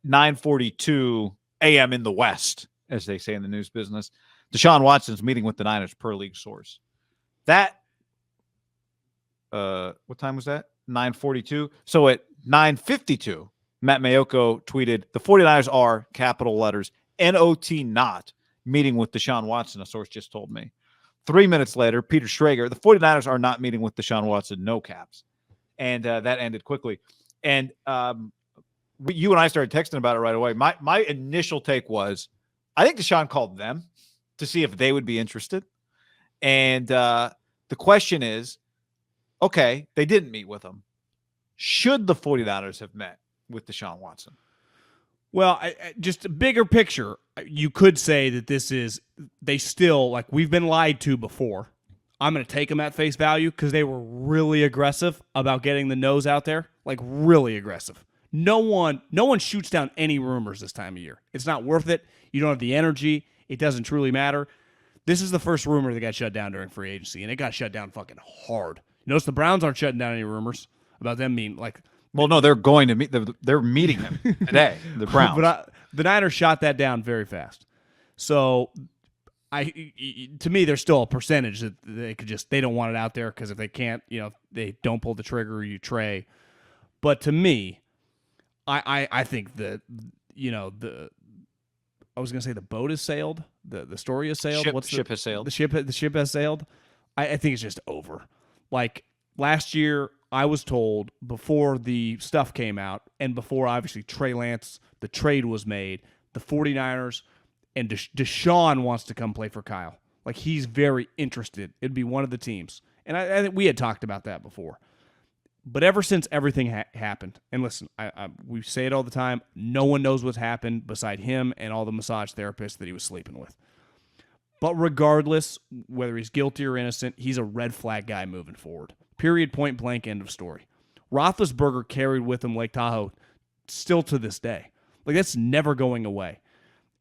9:42 a.m. in the West, as they say in the news business, Deshaun Watson's meeting with the Niners per league source. That, what time was that? 9:42. So at 9:52, Matt Mayoko tweeted, the 49ers are, capital letters, N-O-T not, meeting with Deshaun Watson, a source just told me. 3 minutes later, Peter Schrager, the 49ers are not meeting with Deshaun Watson, no caps. And that ended quickly. And you and I started texting about it right away. My initial take was, I think Deshaun called them to see if they would be interested. And the question is, okay, they didn't meet with him. Should the 49ers have met with Deshaun Watson? Well, just a bigger picture, you could say that this is, they still, like, we've been lied to before. I'm going to take them at face value because they were really aggressive about getting the nose out there, like really aggressive. No one shoots down any rumors this time of year. It's not worth it. You don't have the energy. It doesn't truly matter. This is the first rumor that got shut down during free agency, and it got shut down fucking hard. Notice the Browns aren't shutting down any rumors about them being like. Well, no, they're going to meet. They're meeting him today. The Browns. But the Niners shot that down very fast. So, to me, there's still a percentage that they don't want it out there because if they can't, they don't pull the trigger, you tray. But to me, I think that I was gonna say the boat has sailed. The story has sailed. The ship has sailed. The ship has sailed. I think it's just over. Like last year, I was told before the stuff came out and before obviously Trey Lance, the trade was made, the 49ers and Deshaun wants to come play for Kyle. Like he's very interested. It'd be one of the teams. And I think we had talked about that before. But ever since everything happened, and listen, we say it all the time, no one knows what's happened beside him and all the massage therapists that he was sleeping with. But regardless, whether he's guilty or innocent, he's a red flag guy moving forward. Period, point blank, end of story. Roethlisberger carried with him Lake Tahoe still to this day. Like, that's never going away.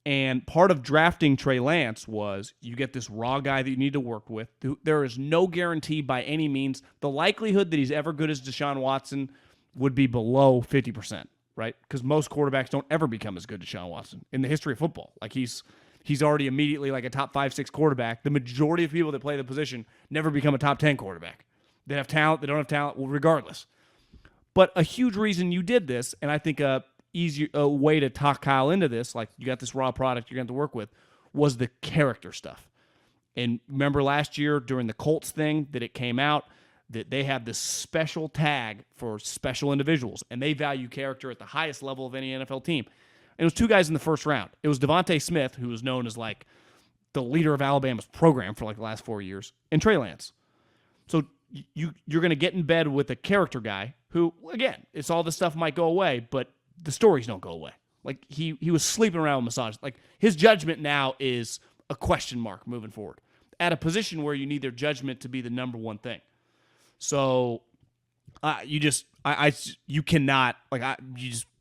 And part of drafting Trey Lance was you get this raw guy that you need to work with. There is no guarantee by any means. The likelihood that he's ever good as Deshaun Watson would be below 50%, right? Because most quarterbacks don't ever become as good as Deshaun Watson in the history of football. Like, he's already immediately like a top 5-6 quarterback. The majority of people that play the position never become a top 10 quarterback. They have talent, they don't have talent, well, regardless. But a huge reason you did this, and I think a way to talk Kyle into this, like you got this raw product you're going to work with, was the character stuff. And remember last year during the Colts thing that it came out that they had this special tag for special individuals, and they value character at the highest level of any NFL team. And it was two guys in the first round. It was Devontae Smith, who was known as like the leader of Alabama's program for like the last 4 years, and Trey Lance. So you're going to get in bed with a character guy who, again, it's all this stuff might go away, but the stories don't go away. Like, he was sleeping around with massage. Like, his judgment now is a question mark moving forward at a position where you need their judgment to be the number one thing. So you cannot, like,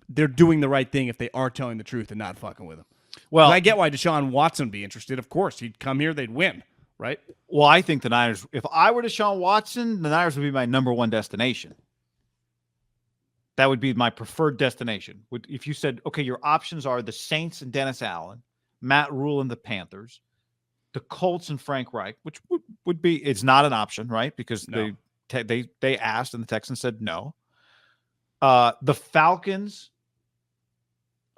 they're doing the right thing if they are telling the truth and not fucking with him. Well, I get why Deshaun Watson would be interested. Of course, he'd come here, they'd win, right? Well, I think the Niners, if I were Deshaun Watson, the Niners would be my number one destination. That would be my preferred destination. If you said, okay, your options are the Saints and Dennis Allen, Matt Rule and the Panthers, the Colts and Frank Reich, which would be, it's not an option, right? Because no. they asked and the Texans said no. The Falcons,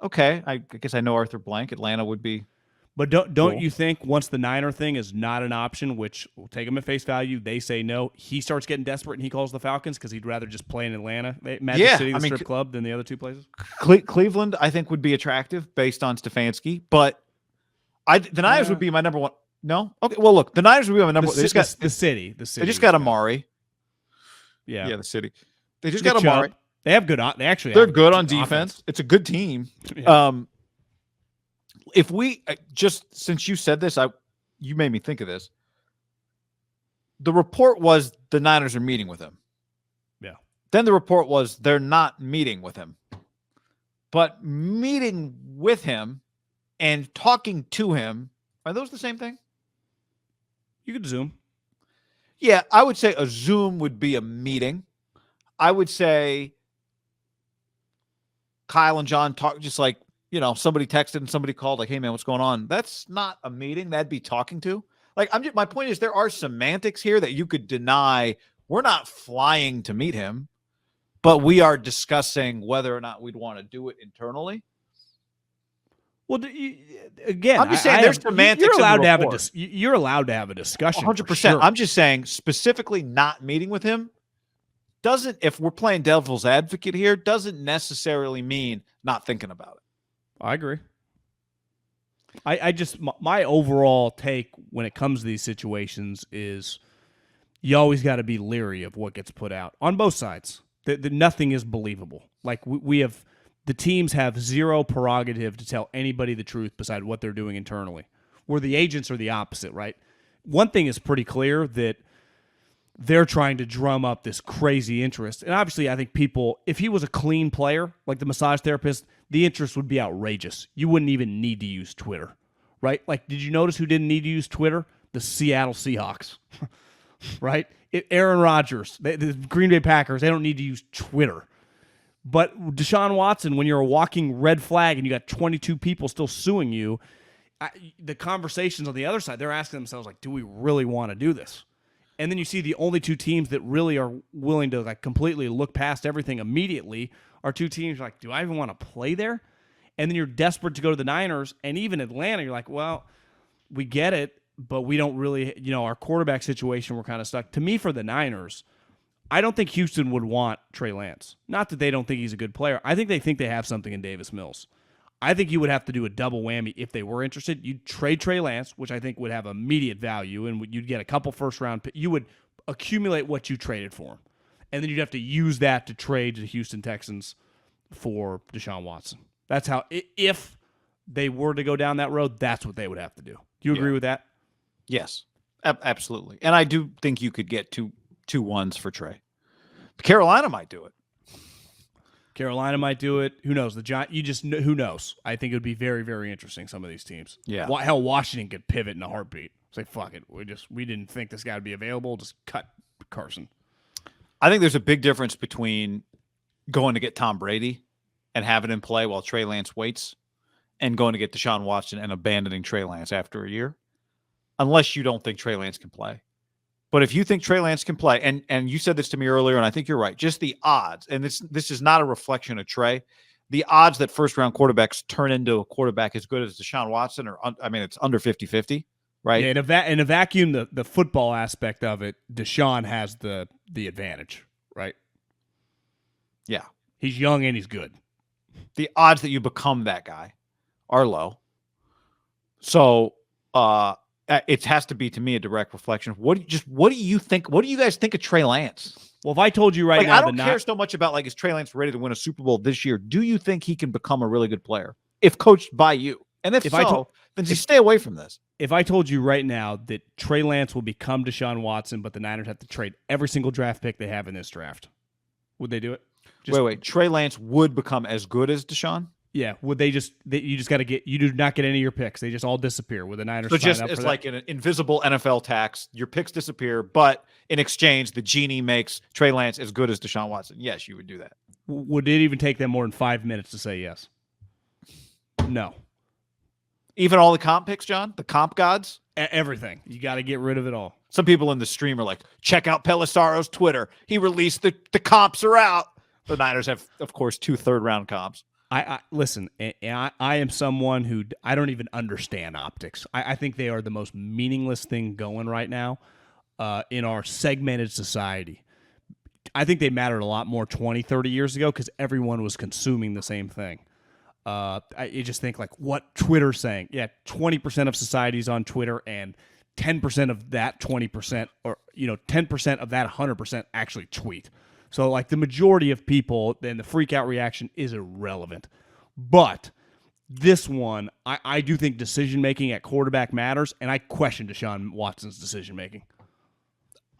okay, I guess I know Arthur Blank. Atlanta would be. But don't you think once the Niner thing is not an option, which will take him at face value, they say no, he starts getting desperate and he calls the Falcons because he'd rather just play in Atlanta, Magic City, the strip club, than the other two places? Cleveland, I think, would be attractive based on Stefanski, but the Niners would be my number one. No? Okay, well, look, the Niners would be my number one. The city. They just got Amari. Yeah, the city. They just got Amari. They have good. They're good on defense. It's a good team. Yeah. If we just, since you said this, you made me think of this. The report was the Niners are meeting with him. Yeah. Then the report was they're not meeting with him. But meeting with him and talking to him, are those the same thing? You could Zoom. Yeah, I would say a Zoom would be a meeting. I would say Kyle and John talk, just like, somebody texted and somebody called like, hey man, what's going on? That's not a meeting. That'd be talking to. Like, my point is there are semantics here that you could deny. We're not flying to meet him, but we are discussing whether or not we'd want to do it internally. Well, again, I'm just saying there's semantics. You're allowed to have you're allowed to have a discussion. 100%. Sure. I'm just saying specifically not meeting with him doesn't, if we're playing devil's advocate here, doesn't necessarily mean not thinking about it. I agree. I just, my overall take when it comes to these situations is you always got to be leery of what gets put out on both sides. Nothing is believable. Like we have, the teams have zero prerogative to tell anybody the truth beside what they're doing internally. Where the agents are the opposite, right? One thing is pretty clear, that they're trying to drum up this crazy interest. And obviously, I think people, if he was a clean player, like the massage therapist, the interest would be outrageous. You wouldn't even need to use Twitter, right? Like, did you notice who didn't need to use Twitter? The Seattle Seahawks, right? Aaron Rodgers, the Green Bay Packers, they don't need to use Twitter. But Deshaun Watson, when you're a walking red flag and you got 22 people still suing you, the conversations on the other side, they're asking themselves, like, do we really want to do this? And then you see the only two teams that really are willing to like completely look past everything immediately are two teams like, do I even want to play there? And then you're desperate to go to the Niners, and even Atlanta, you're like, well, we get it, but we don't really, our quarterback situation, we're kind of stuck. To me, for the Niners, I don't think Houston would want Trey Lance. Not that they don't think he's a good player. I think they have something in Davis Mills. I think you would have to do a double whammy if they were interested. You'd trade Trey Lance, which I think would have immediate value, and you'd get a couple first-round picks. You would accumulate what you traded for him, and then you'd have to use that to trade the Houston Texans for Deshaun Watson. That's how, if they were to go down that road, that's what they would have to do. Do you agree with that? Yes, absolutely. And I do think you could get two ones for Trey. Carolina might do it. Carolina might do it. Who knows? Who knows? I think it would be very, very interesting, some of these teams. Yeah. Hell, Washington could pivot in a heartbeat. Say, fuck it. We didn't think this guy would be available. Just cut Carson. I think there's a big difference between going to get Tom Brady and having him play while Trey Lance waits, and going to get Deshaun Watson and abandoning Trey Lance after a year, unless you don't think Trey Lance can play. But if you think Trey Lance can play, and you said this to me earlier, and I think you're right, just the odds, and this is not a reflection of Trey, the odds that first-round quarterbacks turn into a quarterback as good as Deshaun Watson it's under 50-50, right? Yeah, in a vacuum, the football aspect of it, Deshaun has the advantage, right? Yeah. He's young and he's good. The odds that you become that guy are low. So, it has to be, to me, a direct reflection. What do you think? What do you guys think of Trey Lance? Well, if I told you right now, I don't care so much about is Trey Lance ready to win a Super Bowl this year? Do you think he can become a really good player if coached by you? And then just stay away from this. If I told you right now that Trey Lance will become Deshaun Watson, but the Niners have to trade every single draft pick they have in this draft, would they do it? Wait. Trey Lance would become as good as Deshaun? Yeah, would they you just got to you do not get any of your picks. They just all disappear with the Niners. So just it's like an invisible NFL tax. Your picks disappear, but in exchange, the genie makes Trey Lance as good as Deshaun Watson. Yes, you would do that. Would it even take them more than 5 minutes to say yes? No. Even all the comp picks, John? The comp gods? Everything. You got to get rid of it all. Some people in the stream are like, check out Pelisaro's Twitter. He released the comps are out. The Niners have, of course, 2 third-round comps. I listen. I am someone who I don't even understand optics. I think they are the most meaningless thing going right now in our segmented society. I think they mattered a lot more 20, 30 years ago because everyone was consuming the same thing. You just think like what Twitter's saying. Yeah, 20% of society's on Twitter, and 10% of that 20%, or 10% of that 100% actually tweet. So, like, the majority of people, then the freak-out reaction is irrelevant. But this one, I do think decision-making at quarterback matters, and I question Deshaun Watson's decision-making.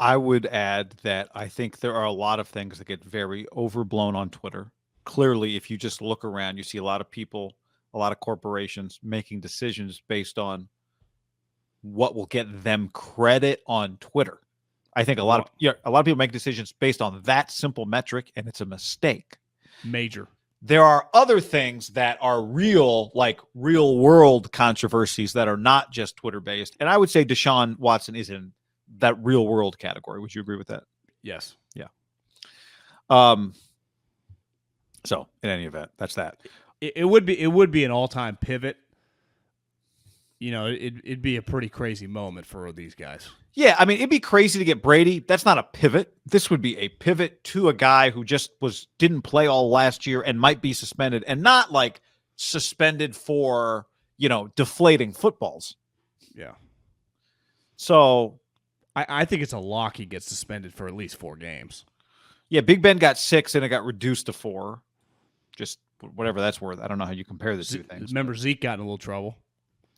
I would add that I think there are a lot of things that get very overblown on Twitter. Clearly, if you just look around, you see a lot of people, a lot of corporations making decisions based on what will get them credit on Twitter. I think a lot of people make decisions based on that simple metric, and it's a mistake. Major. there are other things that are real, like real world controversies that are not just Twitter based. And I would say Deshaun Watson is in that real world category. Would you agree with that? Yes. Yeah. So in any event, that's that. It would be an all-time pivot. You know, it'd be a pretty crazy moment for these guys. Yeah, I mean, it'd be crazy to get Brady. That's not a pivot. This would be a pivot to a guy who just didn't play all last year and might be suspended, and not like suspended for, deflating footballs. Yeah. So I think it's a lock he gets suspended for at least 4 games. Yeah, Big Ben got 6 and it got reduced to 4. Just whatever that's worth. I don't know how you compare the two things. Remember Zeke got in a little trouble.